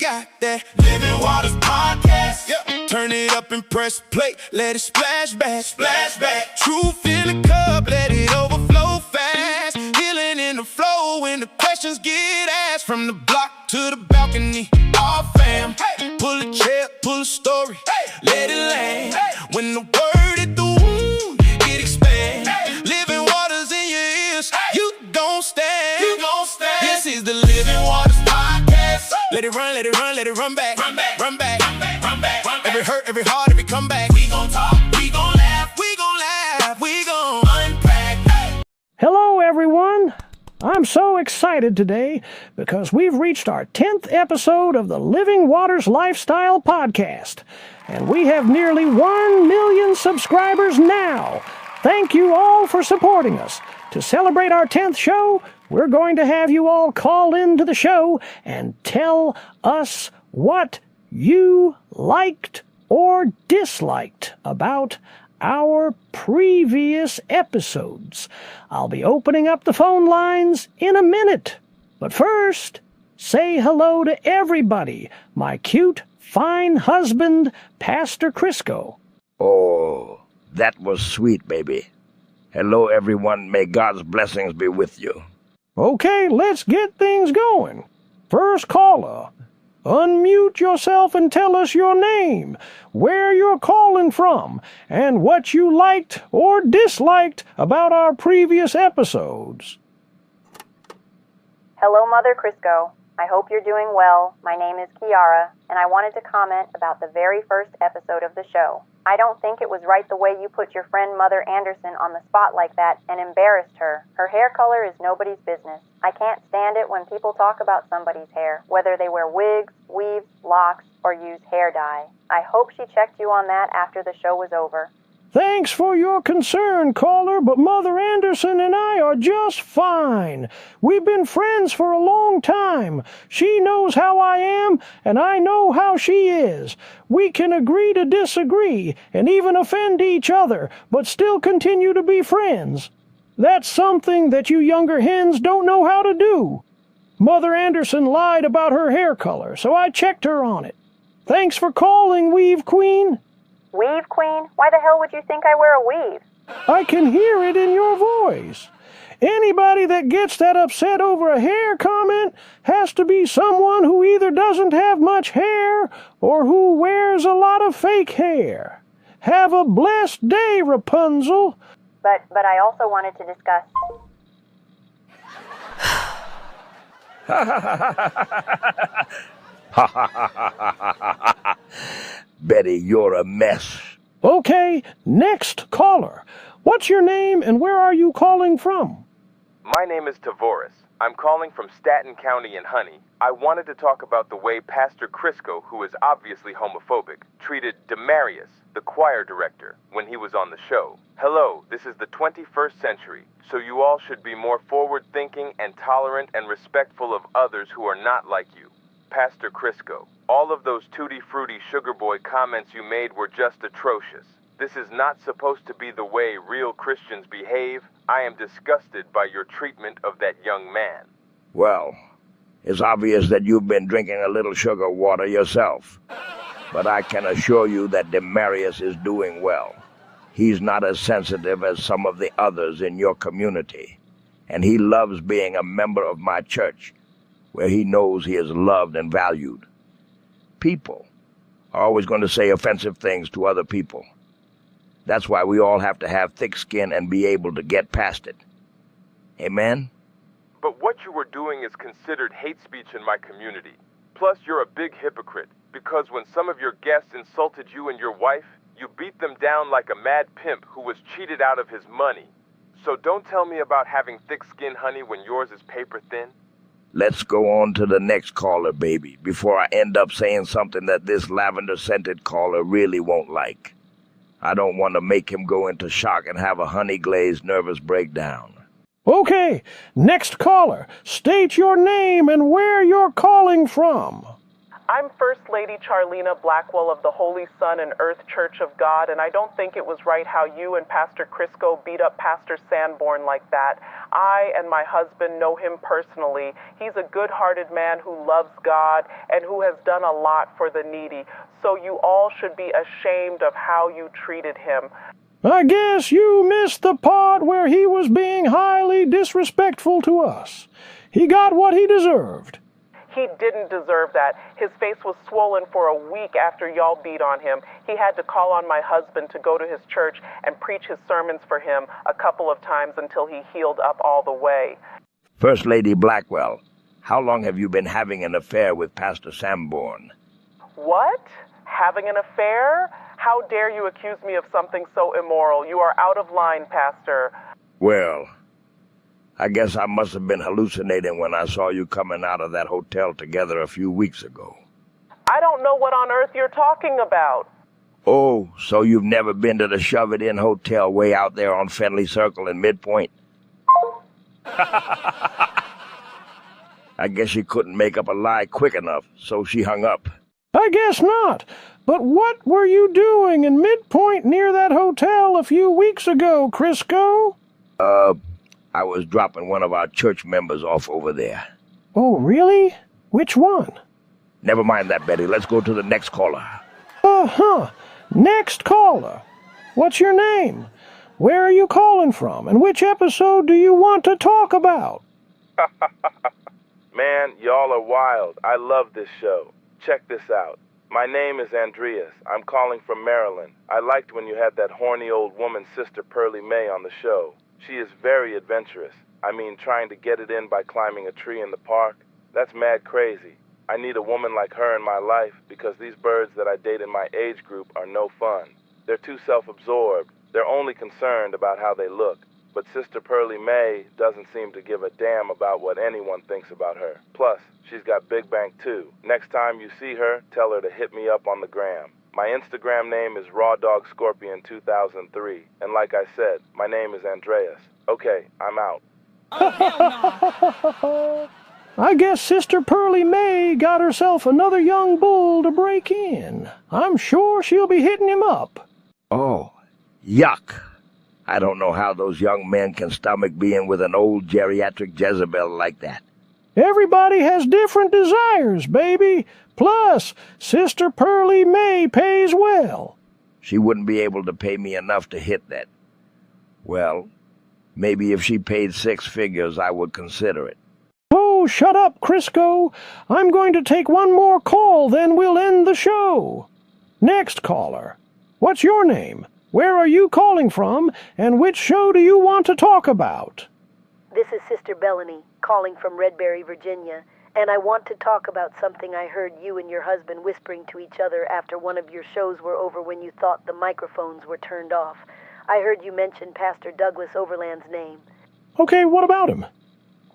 got that Living Waters podcast. Yep. Turn it up and press play. Let it splash back, splash back. Truth in the cup, let it overflow fast. Healing in the flow when the questions get asked. From the block to the balcony, all fam. Hey. Pull a chair, pull a story. Hey. Let it land. Hey. When the word hit the wound, it expands. Hey. Living waters in your ears, hey. You gon' stand. You gon' stand. This is the Living Waters podcast. Let it run, let it run, let it run back. Run back, run back, run back, run back, run back. Every hurt, every heart, every comeback. We gon' talk, we gon' laugh, we gon' laugh, we gon' unpack. Hey. Hello, everyone. I'm so excited today because we've reached our 10th episode of the Living Waters Lifestyle Podcast, and we have nearly 1 million subscribers now. Thank you all for supporting us. To celebrate our 10th show, we're going to have you all call into the show and tell us what you liked or disliked about our previous episodes. I'll be opening up the phone lines in a minute. But first, say hello to everybody. My cute, fine husband, Pastor Crisco. Oh, that was sweet, baby. Hello, everyone. May God's blessings be with you. Okay, let's get things going. First caller, unmute yourself and tell us your name, where you're calling from, and what you liked or disliked about our previous episodes. Hello, Mother Crisco. I hope you're doing well. My name is Kiara, and I wanted to comment about the very first episode of the show. I don't think it was right the way you put your friend Mother Anderson on the spot like that and embarrassed her. Her hair color is nobody's business. I can't stand it when people talk about somebody's hair, whether they wear wigs, weaves, locks, or use hair dye. I hope she checked you on that after the show was over. Thanks for your concern, caller, but Mother Anderson and I are just fine. We've been friends for a long time. She knows how I am, and I know how she is. We can agree to disagree, and even offend each other, but still continue to be friends. That's something that you younger hens don't know how to do. Mother Anderson lied about her hair color, so I checked her on it. Thanks for calling, Weave Queen. Weave Queen? Why the hell would you think I wear a weave? I can hear it in your voice. Anybody that gets that upset over a hair comment has to be someone who either doesn't have much hair or who wears a lot of fake hair. Have a blessed day, Rapunzel. But I also wanted to discuss... Betty, you're a mess. Okay, next caller. What's your name and where are you calling from? My name is Tavoris. I'm calling from Staten County in Honey. I wanted to talk about the way Pastor Crisco, who is obviously homophobic, treated Demarius, the choir director, when he was on the show. Hello, this is the 21st century, so you all should be more forward-thinking and tolerant and respectful of others who are not like you. Pastor Crisco, all of those tutti-frutti sugar boy comments you made were just atrocious. This is not supposed to be the way real Christians behave. I am disgusted by your treatment of that young man. Well, it's obvious that you've been drinking a little sugar water yourself. But I can assure you that Demarius is doing well. He's not as sensitive as some of the others in your community. And he loves being a member of my church, where he knows he is loved and valued. People are always going to say offensive things to other people. That's why we all have to have thick skin and be able to get past it. Amen? But what you were doing is considered hate speech in my community. Plus, you're a big hypocrite, because when some of your guests insulted you and your wife, you beat them down like a mad pimp who was cheated out of his money. So don't tell me about having thick skin, honey, when yours is paper thin. Let's go on to the next caller, baby, before I end up saying something that this lavender-scented caller really won't like. I don't want to make him go into shock and have a honey-glazed nervous breakdown. Okay, next caller. State your name and where you're calling from. I'm First Lady Charlena Blackwell of the Holy Son and Earth Church of God, and I don't think it was right how you and Pastor Crisco beat up Pastor Sanborn like that. I and my husband know him personally. He's a good-hearted man who loves God and who has done a lot for the needy. So you all should be ashamed of how you treated him. I guess you missed the part where he was being highly disrespectful to us. He got what he deserved. He didn't deserve that. His face was swollen for a week after y'all beat on him. He had to call on my husband to go to his church and preach his sermons for him a couple of times until he healed up all the way. First Lady Blackwell, how long have you been having an affair with Pastor Sanborn? What? Having an affair? How dare you accuse me of something so immoral? You are out of line, Pastor. Well, I guess I must have been hallucinating when I saw you coming out of that hotel together a few weeks ago. I don't know what on earth you're talking about. Oh, so you've never been to the Shove It In Hotel way out there on Fenley Circle in Midpoint? I guess she couldn't make up a lie quick enough, so she hung up. I guess not. But what were you doing in Midpoint near that hotel a few weeks ago, Crisco? I was dropping one of our church members off over there. Oh, really? Which one? Never mind that, Betty. Let's go to the next caller. Next caller. What's your name? Where are you calling from? And which episode do you want to talk about? Man, y'all are wild. I love this show. Check this out. My name is Andreas. I'm calling from Maryland. I liked when you had that horny old woman, Sister Pearlie Mae, on the show. She is very adventurous. I mean, trying to get it in by climbing a tree in the park. That's mad crazy. I need a woman like her in my life because these birds that I date in my age group are no fun. They're too self-absorbed. They're only concerned about how they look. But Sister Pearlie Mae doesn't seem to give a damn about what anyone thinks about her. Plus, she's got Big Bank too. Next time you see her, tell her to hit me up on the gram. My Instagram name is RawDogScorpion2003. And like I said, my name is Andreas. Okay, I'm out. I guess Sister Pearlie Mae got herself another young bull to break in. I'm sure she'll be hitting him up. Oh, yuck. I don't know how those young men can stomach being with an old geriatric Jezebel like that. Everybody has different desires, baby. Plus, Sister Pearlie Mae pays well. She wouldn't be able to pay me enough to hit that. Well, maybe if she paid 6 figures, I would consider it. Oh, shut up, Crisco. I'm going to take one more call, then we'll end the show. Next caller. What's your name? Where are you calling from, and which show do you want to talk about? This is Sister Bellany, calling from Redberry, Virginia, and I want to talk about something I heard you and your husband whispering to each other after one of your shows were over when you thought the microphones were turned off. I heard you mention Pastor Douglas Overland's name. Okay, what about him?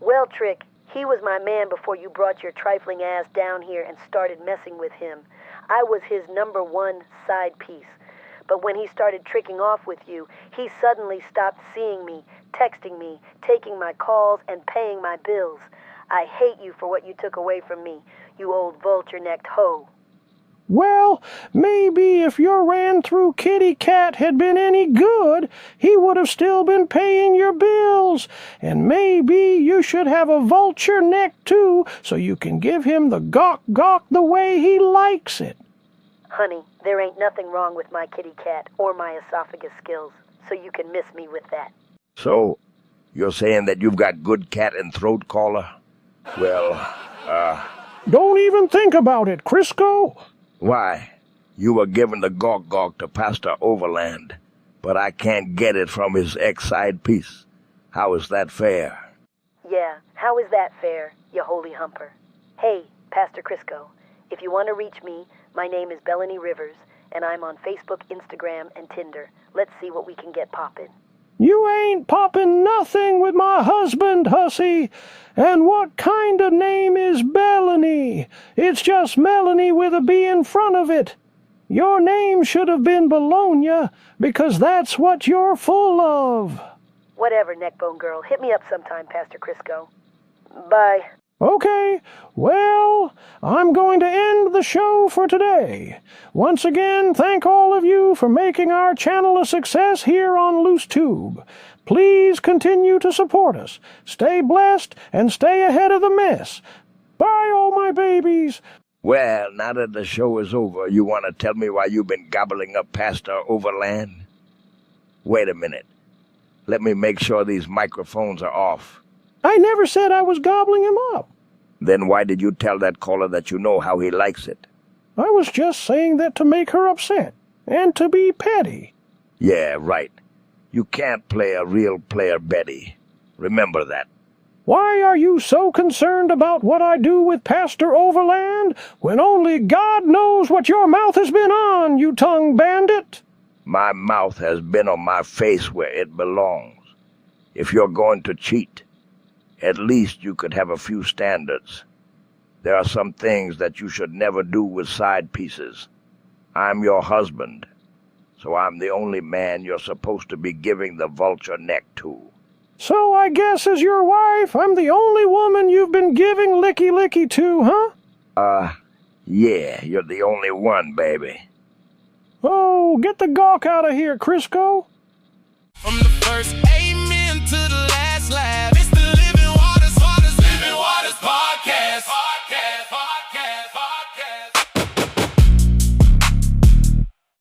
Well, Trick, he was my man before you brought your trifling ass down here and started messing with him. I was his #1 side piece. But when he started tricking off with you, he suddenly stopped seeing me, texting me, taking my calls, and paying my bills. I hate you for what you took away from me, you old vulture-necked hoe. Well, maybe if your ran-through kitty cat had been any good, he would have still been paying your bills. And maybe you should have a vulture neck, too, so you can give him the gawk-gawk the way he likes it. Honey, there ain't nothing wrong with my kitty cat or my esophagus skills, so you can miss me with that. So, you're saying that you've got good cat and throat caller? Well, Don't even think about it, Crisco. why? You were giving the gawk-gawk to Pastor Overland, but I can't get it from his ex-side piece. How is that fair? Yeah, how is that fair, you holy humper? Hey, Pastor Crisco, if you want to reach me, my name is Bellany Rivers, and I'm on Facebook, Instagram, and Tinder. Let's see what we can get poppin'. You ain't popping nothing with my husband, hussy. And what kind of name is Bellany? It's just Melanie with a B in front of it. Your name should have been Bologna, because that's what you're full of. Whatever, neckbone girl. Hit me up sometime, Pastor Crisco. Bye. Okay, well, I'm going to end the show for today. Once again, thank all of you for making our channel a success here on LooseTube. Please continue to support us. Stay blessed and stay ahead of the mess. Bye, all my babies. Well, now that the show is over, you want to tell me why you've been gobbling up Pastor Overland? Wait a minute. Let me make sure these microphones are off. I never said I was gobbling him up. Then why did you tell that caller that you know how he likes it? I was just saying that to make her upset, and to be petty. Yeah, right. You can't play a real player Betty. Remember that. Why are you so concerned about what I do with Pastor Overland, when only God knows what your mouth has been on, you tongue bandit? My mouth has been on my face where it belongs. If you're going to cheat, at least you could have a few standards. There are some things that you should never do with side pieces. I'm your husband, so I'm the only man you're supposed to be giving the vulture neck to. So I guess as your wife, I'm the only woman you've been giving licky-licky to, huh? Yeah, you're the only one, baby. Oh, get the gawk out of here, Crisco. From the first